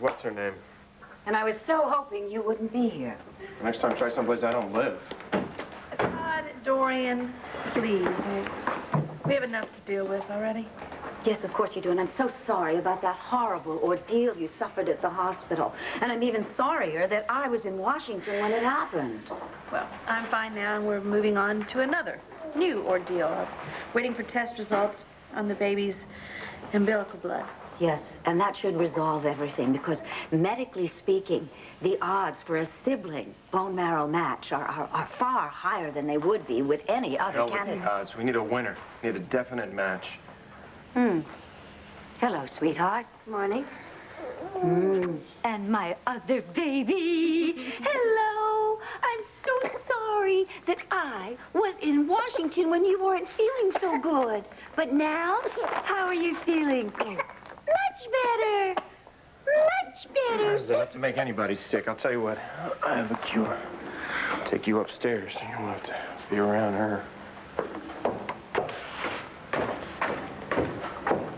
what's her name? And I was so hoping you wouldn't be here. Next time, try someplace I don't live. God, Dorian, please. We have enough to deal with already. Yes, of course you do, and I'm so sorry about that horrible ordeal you suffered at the hospital. And I'm even sorrier that I was in Washington when it happened. Well, I'm fine now, and we're moving on to another new ordeal. Waiting for test results on the baby's umbilical blood. Yes, and that should resolve everything, because medically speaking, the odds for a sibling bone marrow match are far higher than they would be with any other candidate. With the odds. We need a winner. We need a definite match. Hello, sweetheart. Morning. And my other baby. Hello. I'm so sorry that I was in Washington when you weren't feeling so good. But now, how are you feeling? Much better. Much better. That's enough to make anybody sick. I'll tell you what. I have a cure. I'll take you upstairs. You don't have to be around her.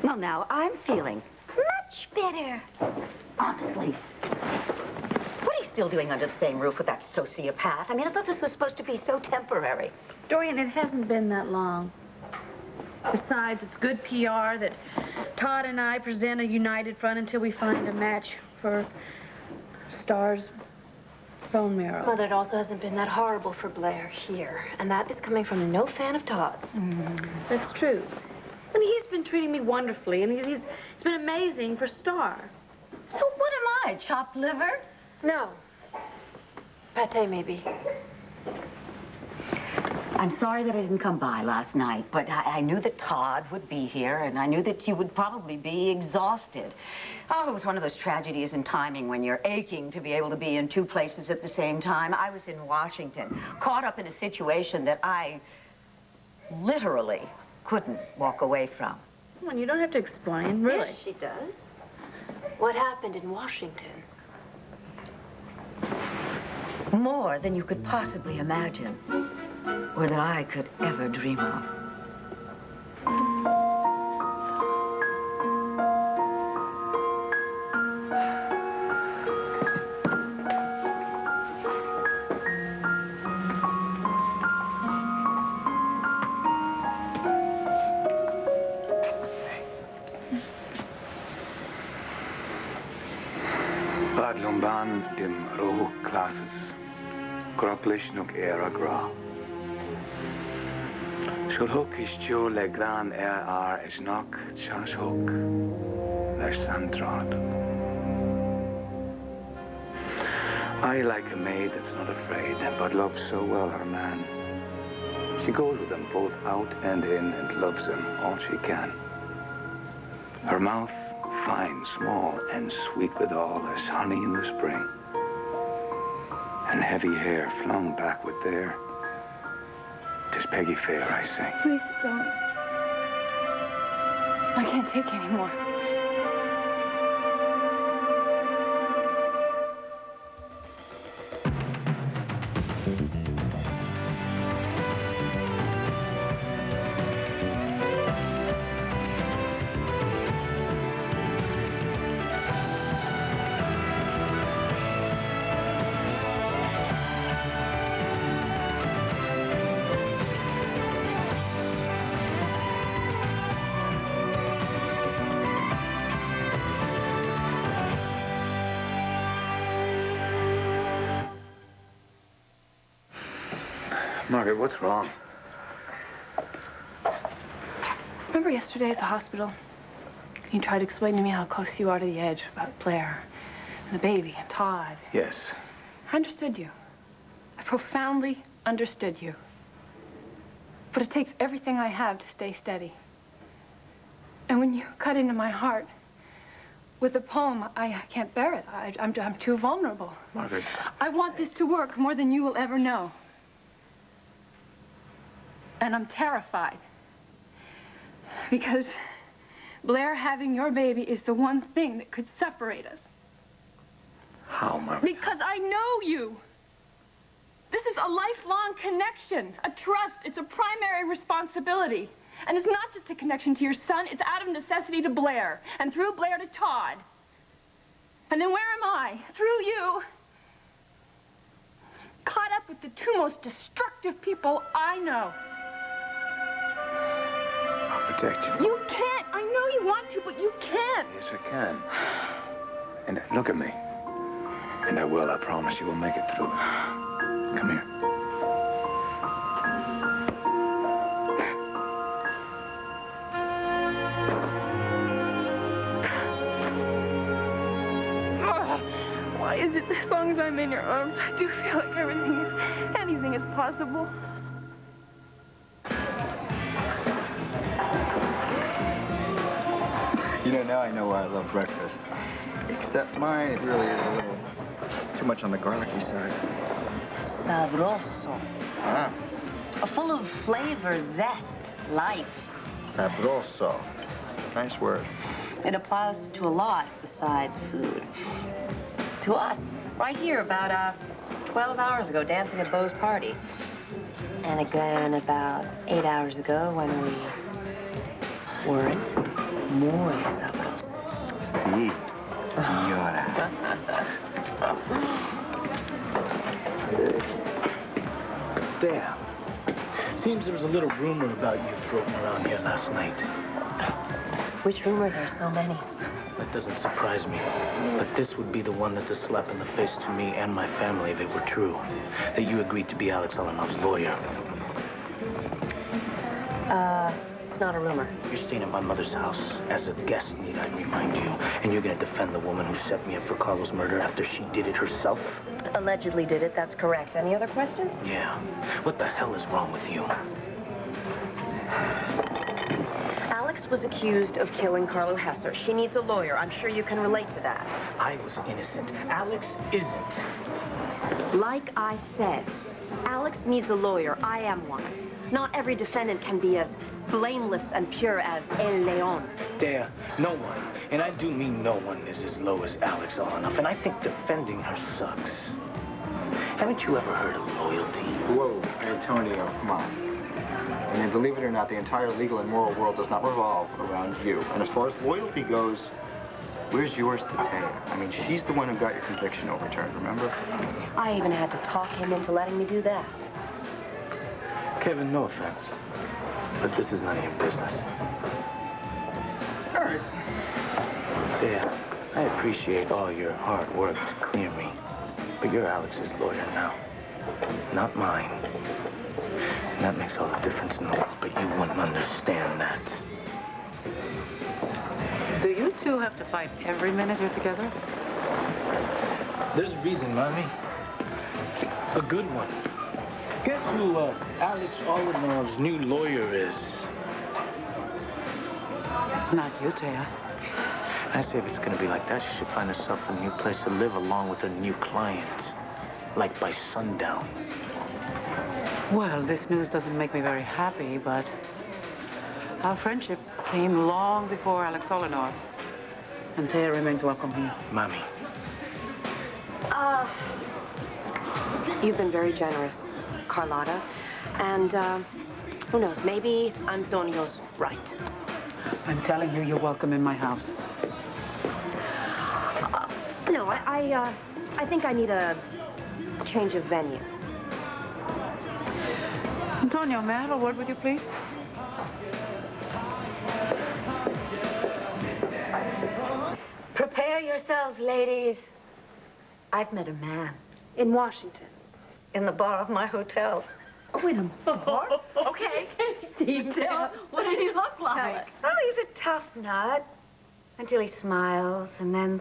Well, now, I'm feeling much better. Honestly. What are you still doing under the same roof with that sociopath? I mean, I thought this was supposed to be so temporary. Dorian, it hasn't been that long. Besides, it's good PR that Todd and I present a united front until we find a match for Star's bone marrow. Mother, it also hasn't been that horrible for Blair here. And that is coming from no fan of Todd's. That's true. I mean, he's been treating me wonderfully, and it's been amazing for Star. So what am I, chopped liver? No. Pate, maybe. I'm sorry that I didn't come by last night, but I knew that Todd would be here, and I knew that you would probably be exhausted. Oh, it was one of those tragedies in timing when you're aching to be able to be in two places at the same time. I was in Washington, caught up in a situation that I literally couldn't walk away from. Come on, you don't have to explain, really. Yes, she does. What happened in Washington? More than you could possibly imagine, or that I could ever dream of. Badlumban dim roh classes. Croplish nuk era gra. Shulhook is jo le gran is nok chas hook. Lesh santrad. I like a maid that's not afraid, but loves so well her man. She goes with them both out and in and loves them all she can. Her mouth fine, small, and sweet withal as honey in the spring. And heavy hair flung backward there. 'Tis Peggy Fair, I sing. Please don't. I can't take any more. Margaret, what's wrong? Remember yesterday at the hospital? You tried to explain to me how close you are to the edge about Blair and the baby and Todd. Yes. I understood you. I profoundly understood you. But it takes everything I have to stay steady. And when you cut into my heart with a poem, I can't bear it. I'm too vulnerable. Margaret. I want this to work more than you will ever know. And I'm terrified. Because Blair having your baby is the one thing that could separate us. How, Margaret? Because I know you. This is a lifelong connection, a trust. It's a primary responsibility. And it's not just a connection to your son, it's out of necessity to Blair, and through Blair to Todd. And then where am I? Through you. Caught up with the two most destructive people I know. I'll protect you. You can't. I know you want to, but you can't. Yes, I can. And look at me. And I will, I promise you will make it through. Come here. Why is it as long as I'm in your arms, I do feel like anything is possible? You know, now I know why I love breakfast. Except mine, it really is a little too much on the garlicky side. Sabroso. Ah, Full of flavor, zest, life. sabroso. Nice word. It applies to a lot besides food. To us, right here, about 12 hours ago, dancing at Beau's party. And again about 8 hours ago when we weren't. Muy sabroso. Sí, señora. There. Seems there was a little rumor about you floating around here last night. Which rumor? There's so many. That doesn't surprise me. But this would be the one that's a slap in the face to me and my family if it were true. That you agreed to be Alex Olonov's lawyer. It's not a rumor. You're staying at my mother's house as a guest, need I remind you. And you're gonna defend the woman who set me up for Carlos' murder after she did it herself? Allegedly did it, that's correct. Any other questions? Yeah. What the hell is wrong with you? Alex was accused of killing Carlo Hesser. She needs a lawyer. I'm sure you can relate to that. I was innocent. Alex isn't. Like I said, Alex needs a lawyer. I am one. Not every defendant can be as blameless and pure as El Leon. There, no one, and I do mean no one, is as low as Alex Olenoff, and I think defending her sucks. Haven't you ever heard of loyalty? Whoa, Antonio, come on. I mean, believe it or not, the entire legal and moral world does not revolve around you. And as far as loyalty goes, where's yours to Taya? I mean, she's the one who got your conviction overturned, remember? I even had to talk him into letting me do that. Kevin, no offense, but this is none of your business. All right. There, I appreciate all your hard work to clear me, but you're Alex's lawyer now, not mine. And that makes all the difference in the world, but you wouldn't understand that. Do you two have to fight every minute you're together? There's a reason, Mommy. A good one. Guess who Alex Olonov's new lawyer is? Not you, Taya. I say if it's gonna be like that, she should find herself a new place to live along with her new client. Like by sundown. Well, this news doesn't make me very happy, but our friendship came long before Alex Olonov. And Taya remains welcome here. Mommy. You've been very generous, Carlotta. And, who knows, maybe Antonio's right. I'm telling you, you're welcome in my house. No, I think I need a change of venue. Antonio, may I have a word with you, please? Prepare yourselves, ladies. I've met a man in Washington, in the bar of my hotel. Oh, in a bar? Okay. Detail. What did he look like? Oh, he's a tough nut until he smiles, and then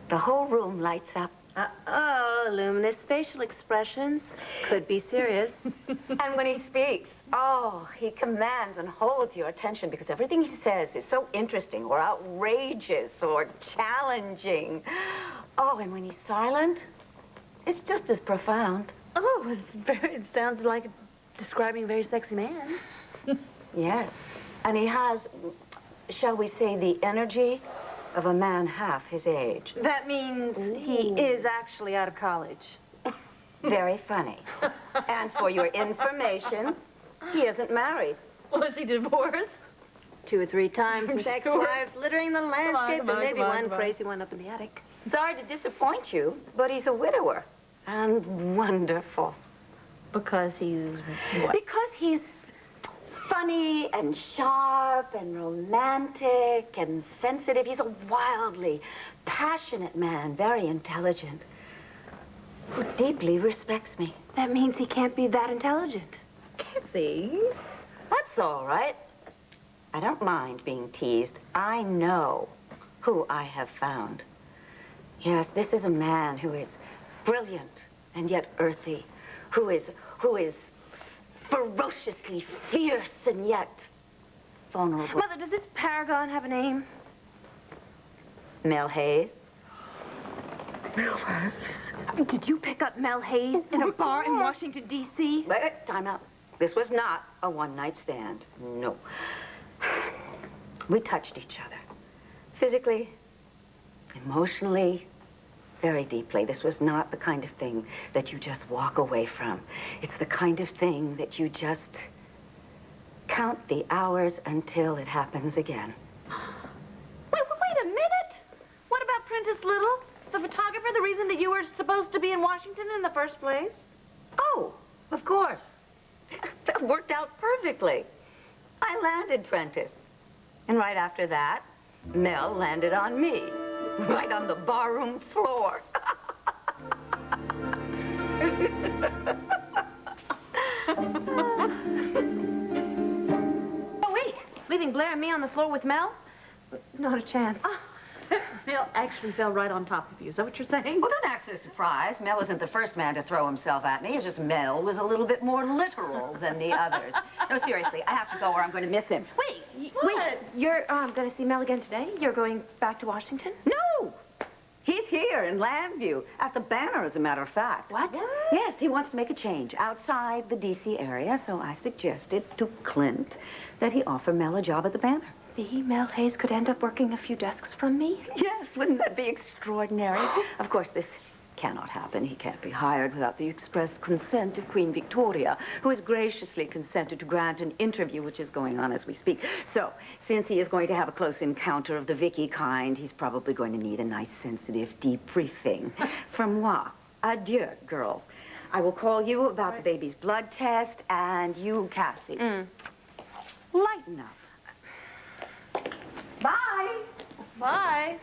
the whole room lights up. Uh-oh, luminous facial expressions. Could be serious. And when he speaks, oh, he commands and holds your attention because everything he says is so interesting or outrageous or challenging. Oh, and when he's silent, it's just as profound. Oh, it sounds like describing a very sexy man. Yes. And he has, shall we say, the energy of a man half his age. That means he is actually out of college. Very funny. And for your information, he isn't married. Was he divorced? 2 or 3 times with ex-wives littering the landscape, come and on, maybe come on, one come on. crazy one up in the attic. Sorry to disappoint you, but he's a widower. And wonderful. Because he's what? Because he's funny and sharp and romantic and sensitive. He's a wildly passionate man, very intelligent, who deeply respects me. That means he can't be that intelligent. Kathy, that's all right. I don't mind being teased. I know who I have found. Yes, this is a man who is brilliant and yet earthy, who is ferociously fierce and yet vulnerable. Mother, does this paragon have a name? Mel Hayes. Did you pick up Mel Hayes in a bar in Washington, D.C.? Wait, time out. This was not a one-night stand. No. We touched each other. Physically, emotionally, very deeply. This was not the kind of thing that you just walk away from. It's the kind of thing that you just count the hours until it happens again. Wait a minute. What about Prentice Little, the photographer, the reason that you were supposed to be in Washington in the first place? Oh, of course. That worked out perfectly. I landed Prentice. And right after that, Mel landed on me. Right on the barroom floor. Oh, wait. Leaving Blair and me on the floor with Mel? Not a chance. Mel actually fell right on top of you. Is that what you're saying? Well, don't act so surprised. Mel isn't the first man to throw himself at me. It's just Mel was a little bit more literal than the others. No, seriously, I have to go or I'm going to miss him. Wait, you're going to see Mel again today? You're going back to Washington? No! He's here in Landview, at the Banner, as a matter of fact. What? Yes, he wants to make a change outside the D.C. area, so I suggested to Clint that he offer Mel a job at the Banner. The Mel Hayes could end up working a few desks from me? Yes, wouldn't that be extraordinary? Of course, this cannot happen. He can't be hired without the express consent of Queen Victoria, who has graciously consented to grant an interview, which is going on as we speak. So, since he is going to have a close encounter of the Vicky kind, he's probably going to need a nice, sensitive debriefing. From moi. Adieu, girls. I will call you about the baby's blood test, and you, Cassie. Lighten up. Bye. Bye.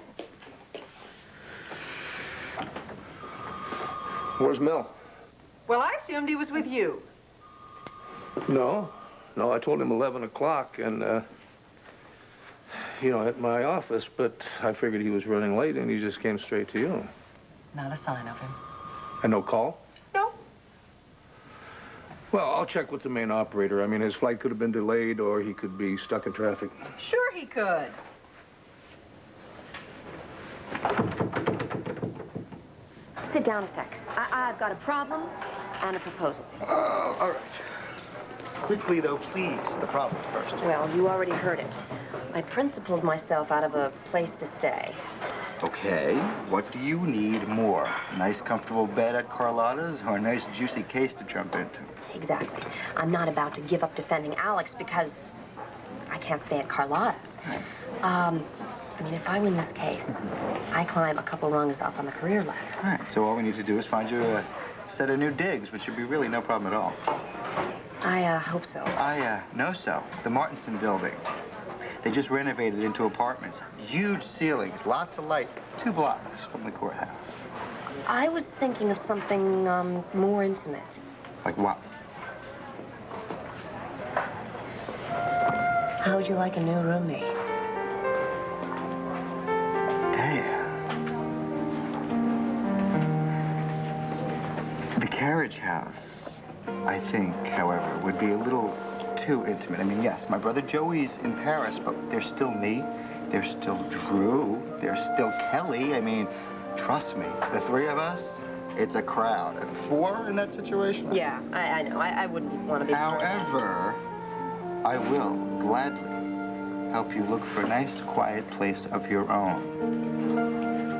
Where's Mel? Well, I assumed he was with you. No, I told him 11 o'clock and, you know, at my office, but I figured he was running late and he just came straight to you. Not a sign of him. And no call? No. Well, I'll check with the main operator. I mean, his flight could have been delayed or he could be stuck in traffic. Sure he could. Sit down a sec. I've got a problem and a proposal. All right. Quickly, though, please. The problem first. Well, you already heard it. I principled myself out of a place to stay. Okay. What do you need more? A nice, comfortable bed at Carlotta's or a nice, juicy case to jump into? Exactly. I'm not about to give up defending Alex because I can't stay at Carlotta's. I mean, if I win this case, I climb a couple rungs up on the career ladder. All right, so all we need to do is find you a set of new digs, which should be really no problem at all. I hope so. I know so. The Martinson building. They just renovated into apartments. Huge ceilings, lots of light. 2 blocks from the courthouse. I was thinking of something more intimate. Like what? How would you like a new roommate? The carriage house, I think, however, would be a little too intimate. I mean, yes, my brother Joey's in Paris, but there's still me, there's still Drew, there's still Kelly. I mean, trust me, the 3 of us, it's a crowd. And 4 in that situation? Yeah, I know. I wouldn't want to be... However, I will gladly help you look for a nice, quiet place of your own.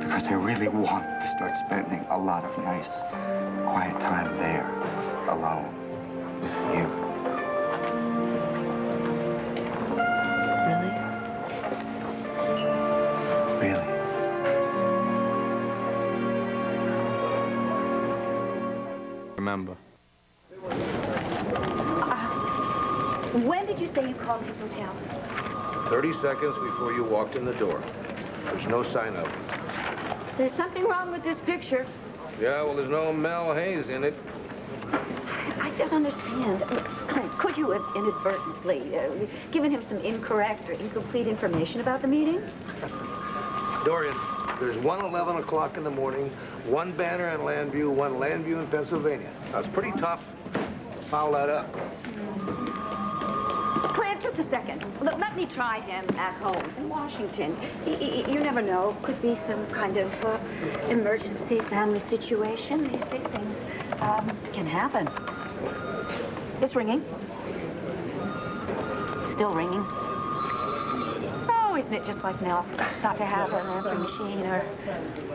Because I really want to start spending a lot of nice, quiet time there, alone, with you. Really? Really. remember. When did you say you called his hotel? 30 seconds before you walked in the door. There's no sign up. There's something wrong with this picture. Yeah, well, there's no Mel Hayes in it. I don't understand. Clint, could you have inadvertently given him some incorrect or incomplete information about the meeting? Dorian, there's one 11 o'clock in the morning, one banner in Landview, one Landview in Pennsylvania. That's pretty tough. Foul that up. Clint, just a second. Let me try him at home in Washington. You never know. Could be some kind of emergency family situation. These things can happen. It's ringing. Still ringing. Oh, isn't it just like Mel? Not to have an answering machine, or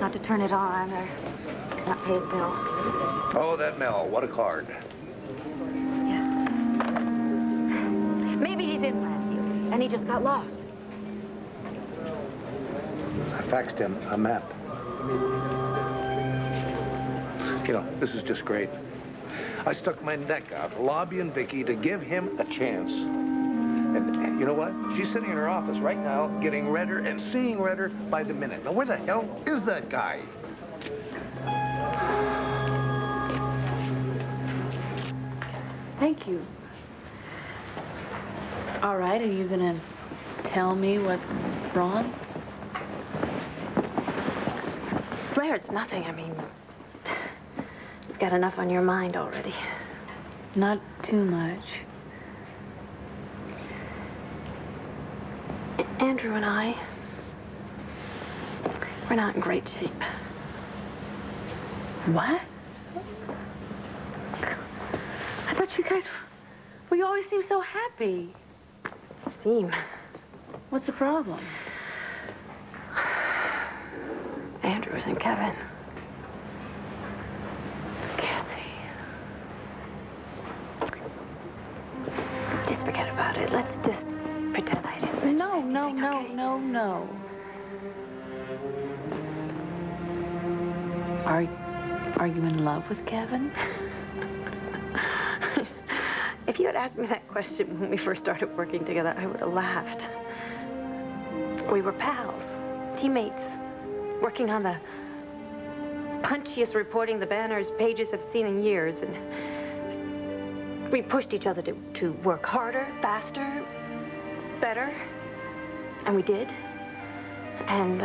not to turn it on, or not pay his bill. Oh, that Mel. What a card. Yeah. Maybe he's in Landview, and he just got lost. I faxed him a map. You know, this is just great. I stuck my neck out lobbying Vicky to give him a chance. And you know what? She's sitting in her office right now getting redder and seeing redder by the minute. Now, where the hell is that guy? Thank you. All right, are you gonna tell me what's wrong? Blair, it's nothing. I mean, you've got enough on your mind already. Not too much. Andrew and I, we're not in great shape. What? I thought you guys, well, you always seem so happy. Seem. What's the problem? Andrews and Kevin. Cassie. Just forget about it. Let's just pretend I didn't mention No. Are you in love with Kevin? If you had asked me that question when we first started working together, I would have laughed. We were pals, teammates, working on the punchiest reporting the banners pages have seen in years, and we pushed each other to work harder, faster, better, and we did. And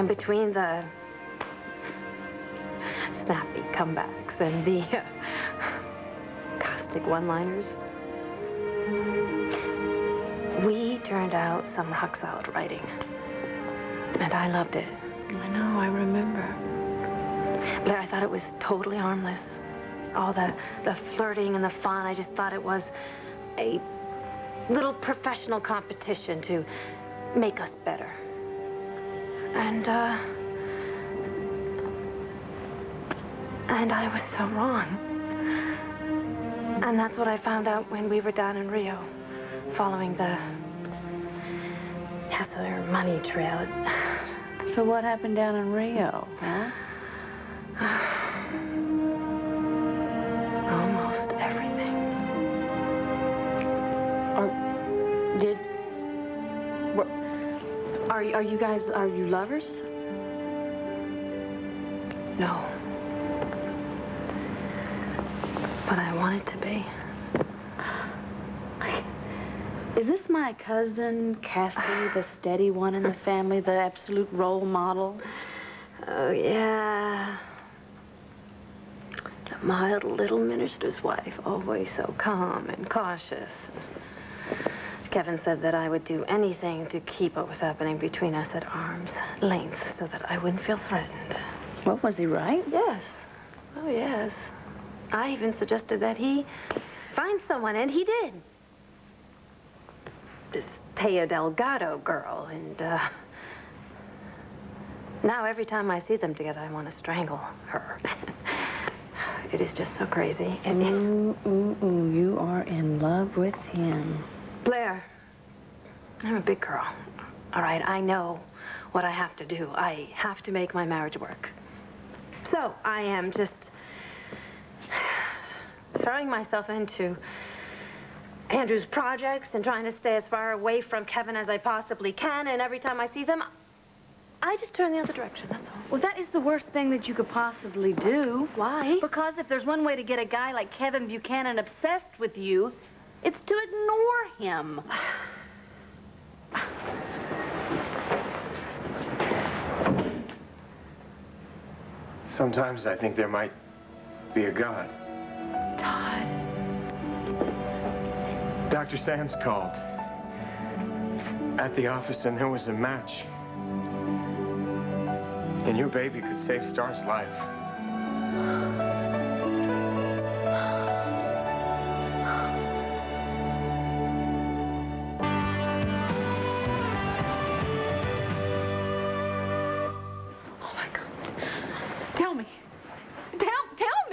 between the snappy comebacks and the caustic one-liners, we turned out some rock-solid writing. And I loved it. I know, I remember. Blair, I thought it was totally harmless. All the flirting and the fun, I just thought it was a little professional competition to make us better. And I was so wrong. And that's what I found out when we were down in Rio, following the Hassler money trail. So what happened down in Rio, huh? Almost everything. Are you guys, are you lovers? No. But I wanted to be. Is this my cousin, Cassie, the steady one in the family, the absolute role model? Oh, yeah. The mild little minister's wife, always so calm and cautious. Kevin said that I would do anything to keep what was happening between us at arm's length so that I wouldn't feel threatened. Well, was he right? Yes. Oh, yes. I even suggested that he find someone, and he did. This Taya Delgado girl, and now every time I see them together, I want to strangle her. It is just so crazy. And you are in love with him. Blair, I'm a big girl. All right, I know what I have to do. I have to make my marriage work. So I am just throwing myself into Andrew's projects and trying to stay as far away from Kevin as I possibly can, and every time I see them, I just turn the other direction, that's all. Well, that is the worst thing that you could possibly do. Why? Because if there's one way to get a guy like Kevin Buchanan obsessed with you, it's to ignore him. Sometimes I think there might be a God. Todd. Dr. Sands called at the office and there was a match. And your baby could save Star's life.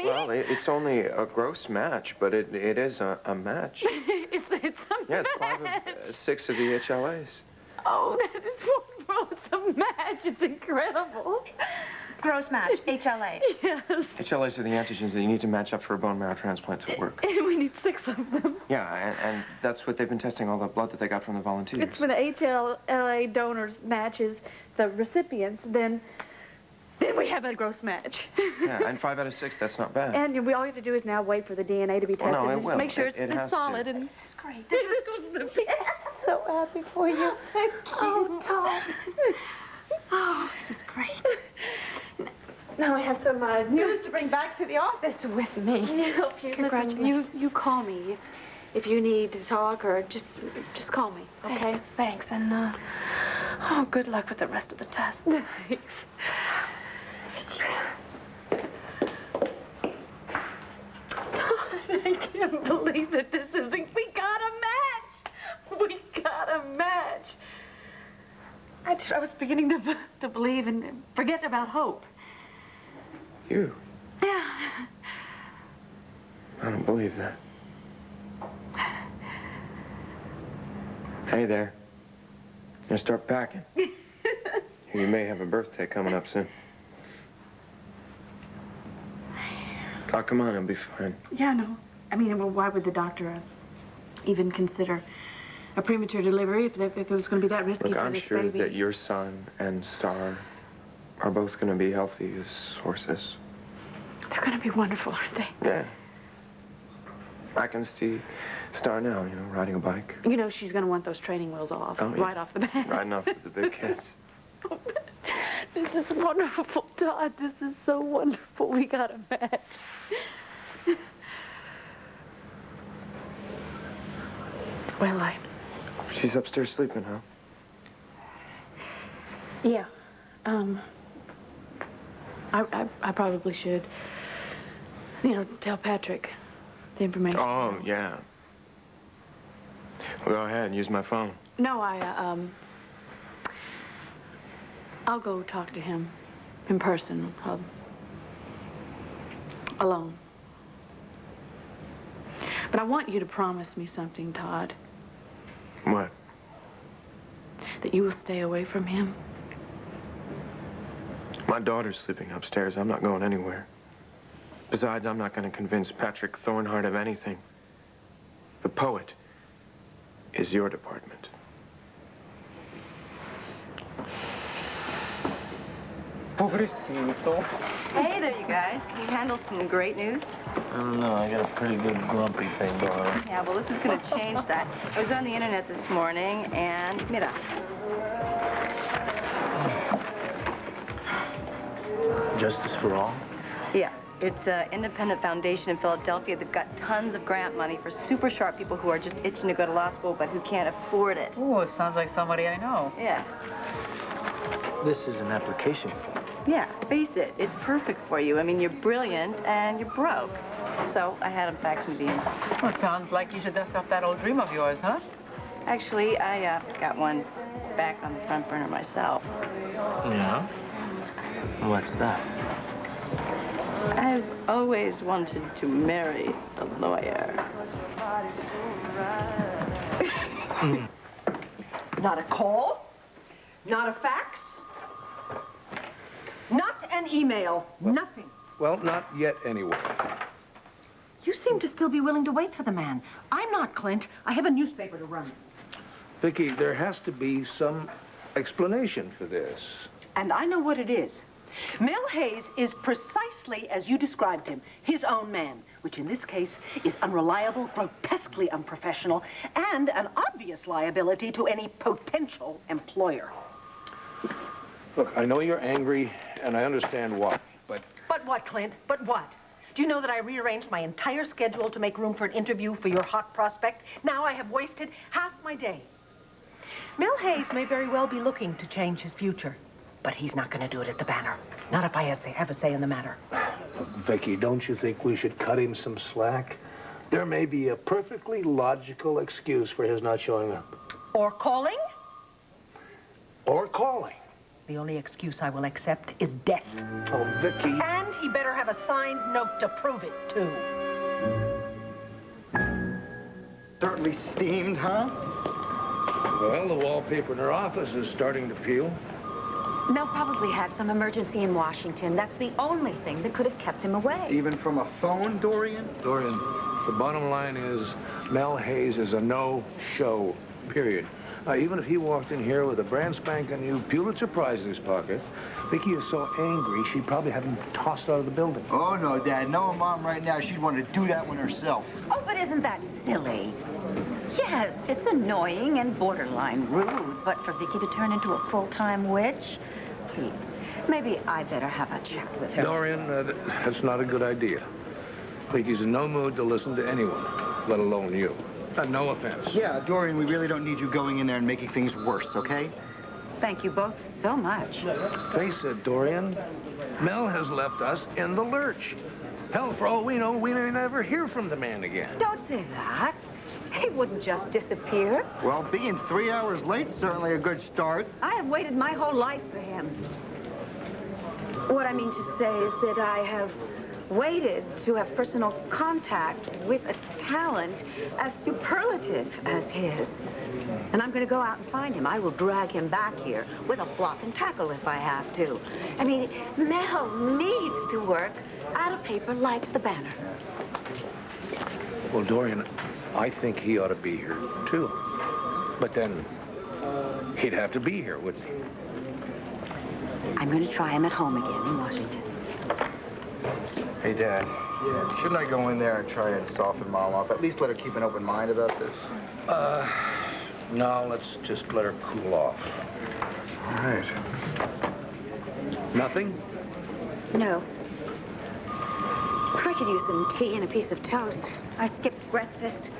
Well, it's only a gross match, but it is a match. It's a Yes, match. 6 of the HLAs. Oh, that is wonderful. It's a match. It's incredible. Gross match, HLA. Yes. HLAs are the antigens that you need to match up for a bone marrow transplant to work. And we need 6 of them. Yeah, and that's what they've been testing all the blood that they got from the volunteers. It's when the HLA donors matches the recipients, then we have a gross match. Yeah, and 5 out of 6, that's not bad. And all we have to do is now wait for the DNA to be tested. Well, no, it and will. Make sure It it's has solid. to. And this is great. This is going to be so happy for you. Thank you. Oh, Todd. Oh, this is great. Now I have some news to bring back to the office with me. Congratulations. You call me if you need to talk, or just call me, okay? Thanks. And, oh, good luck with the rest of the test. Thanks. I can't believe that this isn't... We got a match! We got a match! I was beginning to believe and forget about hope. You? Yeah. I don't believe that. Hey there. Gonna start packing. You may have a birthday coming up soon. Oh, come on, it'll be fine. Yeah, no. I mean, well, why would the doctor even consider a premature delivery if it was going to be that risky Look, for I'm this sure baby? that your son and Star are both going to be healthy as horses. They're going to be wonderful, aren't they? Yeah. I can see Star now, you know, riding a bike. You know she's going to want those training wheels off, Oh, yeah. right off the bat. Riding off with the big kids. This is wonderful, Todd. This is so wonderful. We got a match. Well, She's upstairs sleeping, huh? Yeah. I probably should, you know, tell Patrick the information. Oh, yeah. Well, go ahead and use my phone. No, I'll go talk to him in person, alone. But I want you to promise me something, Todd. What? That you will stay away from him. My daughter's sleeping upstairs. I'm not going anywhere. Besides, I'm not going to convince Patrick Thornhart of anything. The poet is your department. Pobrecito. Hey there, you guys. Can you handle some great news? I don't know. I got a pretty good grumpy thing going on. Yeah, well, this is going to change that. I was on the internet this morning, and mira. Justice for all? Yeah, it's an independent foundation in Philadelphia. They've got tons of grant money for super sharp people who are just itching to go to law school, but who can't afford it. Oh, it sounds like somebody I know. Yeah. This is an application form. Yeah, face it. It's perfect for you. I mean, you're brilliant, and you're broke. So I had them fax me the info. Well, it sounds like you should dust off that old dream of yours, huh? Actually, I got one back on the front burner myself. Yeah? What's that? I've always wanted to marry a lawyer. Not a call, not a fax, not an email, nothing. Well, not yet anyway. You seem seem to still be willing to wait for the man. I'm not, Clint. I have a newspaper to run. Vicky, there has to be some explanation for this. And I know what it is. Mel Hayes is precisely as you described him, his own man, which in this case is unreliable, grotesquely unprofessional, and an obvious liability to any potential employer. Look, I know you're angry, and I understand why, but... But what, Clint? But what? Do you know that I rearranged my entire schedule to make room for an interview for your hot prospect? Now I have wasted half my day. Mel Hayes may very well be looking to change his future, but he's not going to do it at the Banner. Not if I have a say in the matter. Look, Vicky, don't you think we should cut him some slack? There may be a perfectly logical excuse for his not showing up. Or calling? Or calling. The only excuse I will accept is death. Oh, Vicky. And he better have a signed note to prove it, too. Certainly steamed, huh? Well, the wallpaper in her office is starting to peel. Mel probably had some emergency in Washington. That's the only thing that could have kept him away. Even from a phone, Dorian? Dorian, the bottom line is Mel Hayes is a no-show, period. Even if he walked in here with a brand spanking new Pulitzer Prize in his pocket, Vicky is so angry she'd probably have him tossed out of the building. Oh, no, Dad. Knowing Mom right now, she'd want to do that one herself. Oh, but isn't that silly? Yes, it's annoying and borderline rude, but for Vicky to turn into a full-time witch? Please, maybe I better have a chat with her. Dorian, that's not a good idea. Vicky's in no mood to listen to anyone, let alone you. No offense. Yeah, Dorian, we really don't need you going in there and making things worse, okay? Thank you both so much. Face it, Dorian. Mel has left us in the lurch. Hell, for all we know, we may never hear from the man again. Don't say that. He wouldn't just disappear. Well, being 3 hours late is certainly a good start. I have waited my whole life for him. What I mean to say is that I have waited to have personal contact with a talent as superlative as his. And I'm going to go out and find him. I will drag him back here with a block and tackle if I have to. I mean, Mel needs to work at a paper like the Banner. Well, Dorian, I think he ought to be here, too. But then, he'd have to be here, wouldn't he? I'm going to try him at home again in Washington. Hey, Dad. Yeah. Shouldn't I go in there and try and soften Mom up? At least let her keep an open mind about this? No, let's just let her cool off. All right. Nothing? No. I could use some tea and a piece of toast. I skipped breakfast.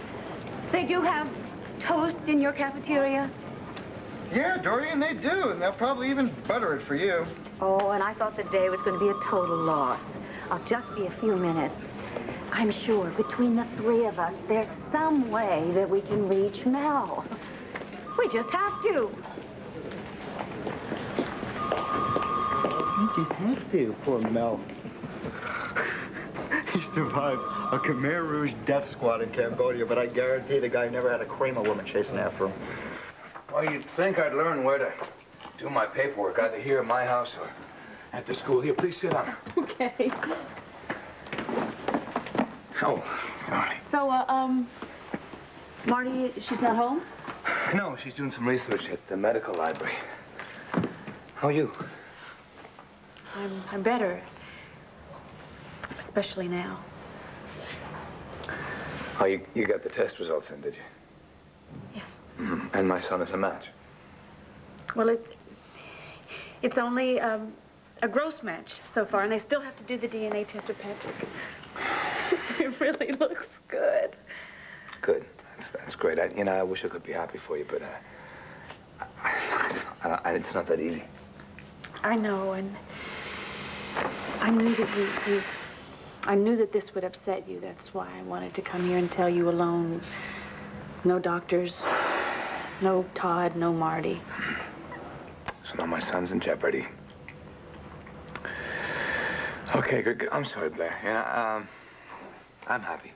They do have toast in your cafeteria? Yeah, Dorian, they do, and they'll probably even butter it for you. Oh, and I thought the day was going to be a total loss. I'll just be a few minutes. I'm sure between the three of us, there's some way that we can reach Mel. We just have to. You just have to, poor Mel. He survived a Khmer Rouge death squad in Cambodia, but I guarantee the guy never had a Kramer woman chasing after him. Well, you'd think I'd learn where to do my paperwork, either here at my house or at the school. Here, please sit down. Okay. Oh, sorry. So, Marty, she's not home? No, she's doing some research at the medical library. How are you? I'm better. Especially now. Oh, you got the test results in, did you? Yes. Mm-hmm. And my son is a match. Well, it's only a gross match so far, and they still have to do the DNA test with Patrick. It really looks good. Good. That's great. I wish I could be happy for you, but it's not that easy. I know, and I knew that I knew that this would upset you. That's why I wanted to come here and tell you alone. No doctors, no Todd, no Marty. So now my son's in jeopardy. Okay, good. I'm sorry, Blair. I'm happy.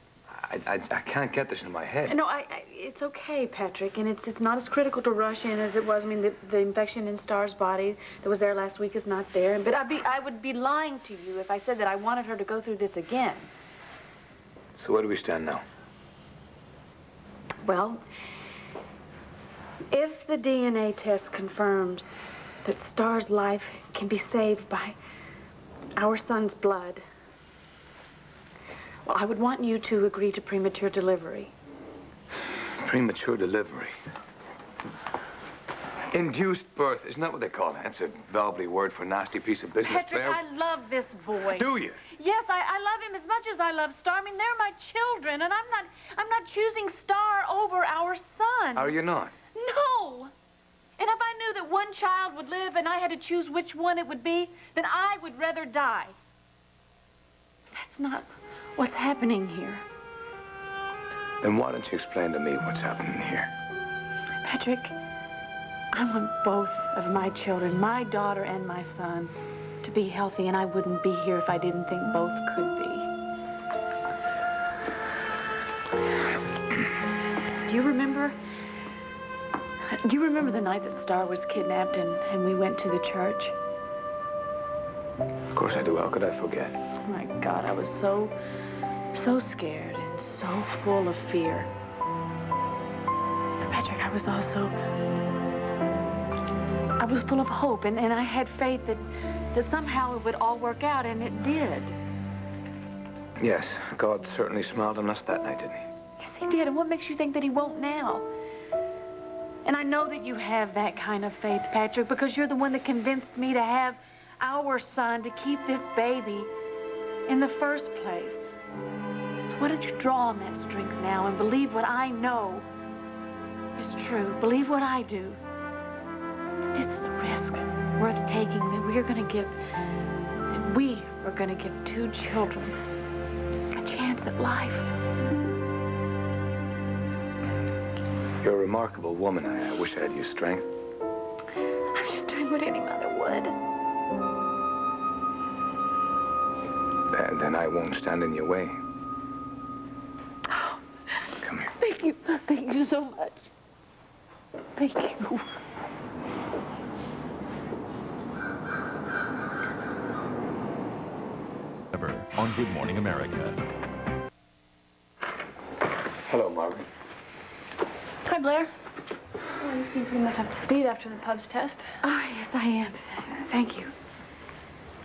I can't get this in my head. No, it's okay, Patrick, and it's not as critical to rush in as it was. I mean, the infection in Star's body that was there last week is not there. But I would be lying to you if I said that I wanted her to go through this again. So where do we stand now? Well, if the DNA test confirms that Star's life can be saved by our son's blood, well, I would want you to agree to premature delivery. Premature delivery. Induced birth, isn't that what they call it? That's a velvety word for a nasty piece of business. Patrick, Claire. I love this boy. Do you? Yes, I love him as much as I love Star. I mean, they're my children, and I'm not choosing Star over our son. Are you not? No. And if I knew that one child would live and I had to choose which one it would be, then I would rather die. That's not what's happening here. Then why don't you explain to me what's happening here? Patrick, I want both of my children, my daughter and my son, to be healthy, and I wouldn't be here if I didn't think both could be. Do you remember the night that Star was kidnapped and we went to the church? Of course I do. How could I forget? Oh my God, I was so scared and so full of fear. But Patrick, I was full of hope, and I had faith that somehow it would all work out, and it did. Yes, God certainly smiled on us that night, didn't he? Yes, he did. And what makes you think that he won't now? And I know that you have that kind of faith, Patrick, because you're the one that convinced me to have our son, to keep this baby in the first place. So why don't you draw on that strength now and believe what I know is true. Believe what I do. This is a risk worth taking, that we are going to give two children a chance at life. You're a remarkable woman. I wish I had your strength. I'm just doing what any mother would. Then I won't stand in your way. Come here. Thank you. Thank you so much. Thank you. On Good Morning America. Hello, Margaret. Hi, Blair. Well, you seem pretty much up to speed after the pub's test. Oh, yes, I am. Thank you.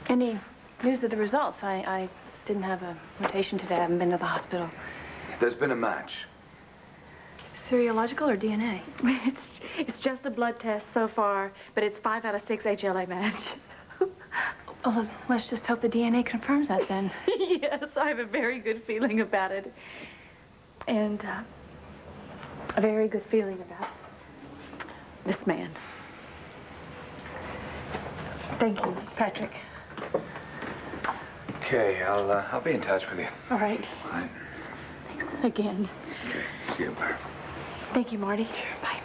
Any news of the results? I didn't have a rotation today. I haven't been to the hospital. There's been a match. Serological or DNA? It's just a blood test so far, but it's 5 out of 6 HLA match. Oh, let's just hope the DNA confirms that then. Yes, I have a very good feeling about it. And a very good feeling about this man. Thank you, Patrick. Okay, I'll be in touch with you. All right. All right. Thanks again. Okay, see you, Blair. Thank you, Marty. Bye.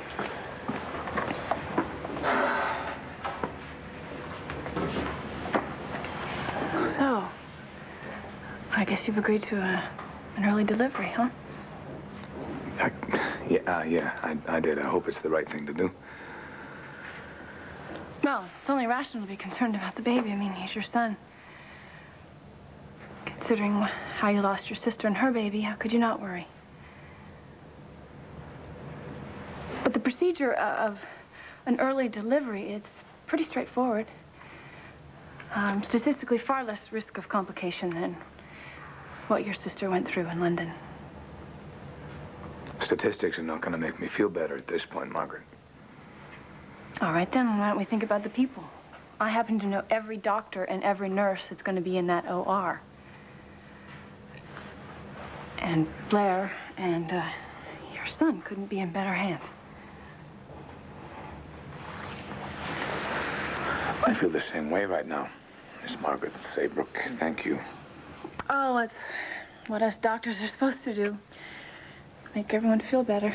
So, I guess you've agreed to an early delivery, huh? Yeah, I did. I hope it's the right thing to do. Well, it's only rational to be concerned about the baby. I mean, he's your son. Considering how you lost your sister and her baby, how could you not worry? But the procedure of an early delivery, it's pretty straightforward. Statistically far less risk of complication than what your sister went through in London. Statistics are not going to make me feel better at this point, Margaret. All right, then, why don't we think about the people? I happen to know every doctor and every nurse that's going to be in that OR. And Blair and your son couldn't be in better hands. I feel the same way right now, Miss Margaret Saybrook. Thank you. Oh, it's what us doctors are supposed to do. Make everyone feel better.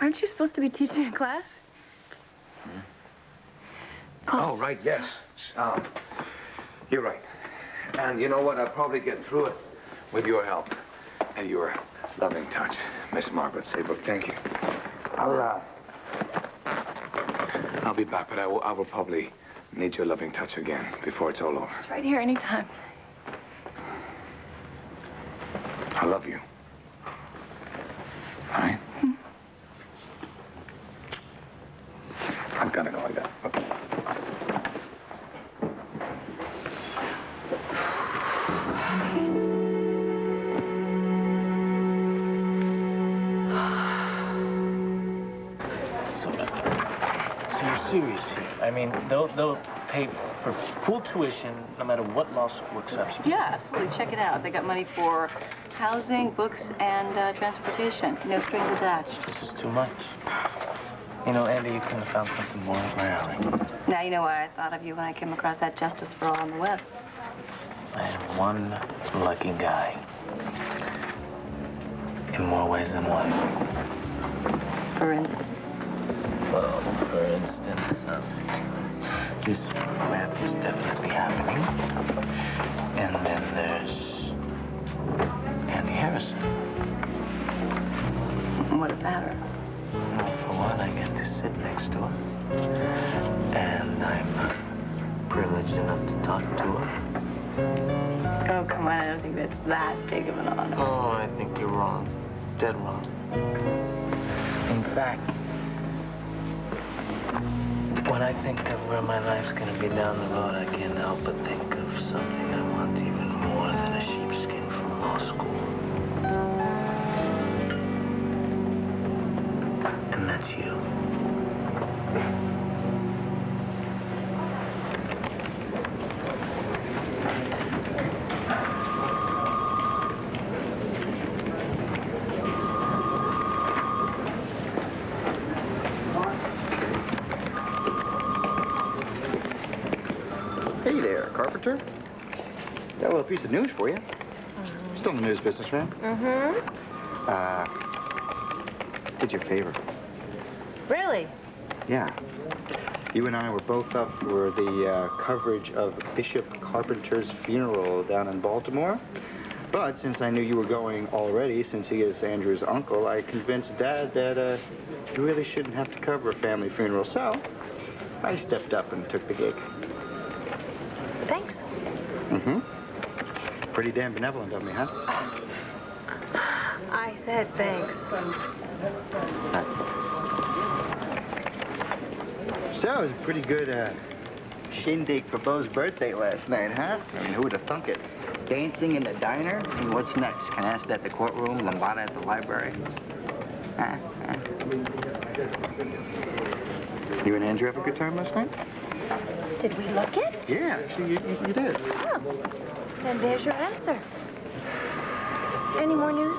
Aren't you supposed to be teaching a class? Oh, right, yes. You're right. And you know what? I'll probably get through it with your help and your loving touch, Miss Margaret Saybrook. Thank you. I'll be back, but I will probably Need your loving touch again before it's all over. It's right here anytime. I love you. All right? I've got to go. Okay. So you're serious here? I mean, they'll pay for full tuition no matter what law school accepts you? Yeah, absolutely. Check it out. They got money for housing, books, and transportation. No strings attached. This is too much. You know, Andy, you couldn't have found something more up my alley. Now you know why I thought of you when I came across that Justice for All on the web. I am one lucky guy. In more ways than one. For instance? Well, for instance, this web is definitely happening. And then there's Andy Harrison. What about her? Well, for one, I get to sit next to her. And I'm privileged enough to talk to her. Oh, come on. I don't think that's that big of an honor. Oh, I think you're wrong. Dead wrong. In fact, when I think of where my life's gonna be down the road, I can't help but think of something I want even more than a sheepskin from law school. And that's you. Hey there, Carpenter. Got a little piece of news for you. Still in the news business, man? Did your favor. Really? Yeah. You and I were both up for the coverage of Bishop Carpenter's funeral down in Baltimore. But since I knew you were going already, since he is Andrew's uncle, I convinced Dad that you really shouldn't have to cover a family funeral. So I stepped up and took the gig. Thanks. Pretty damn benevolent of me, huh? I said thanks. So, it was a pretty good shindig for Beau's birthday last night, huh? I mean, who would have thunk it? Dancing in the diner? I mean, what's next? Canasta at the courtroom, lambada at the library? Huh? You and Andrew have a good time last night? Did we look it? Yeah, actually, you did. Oh. Then there's your answer. Any more news?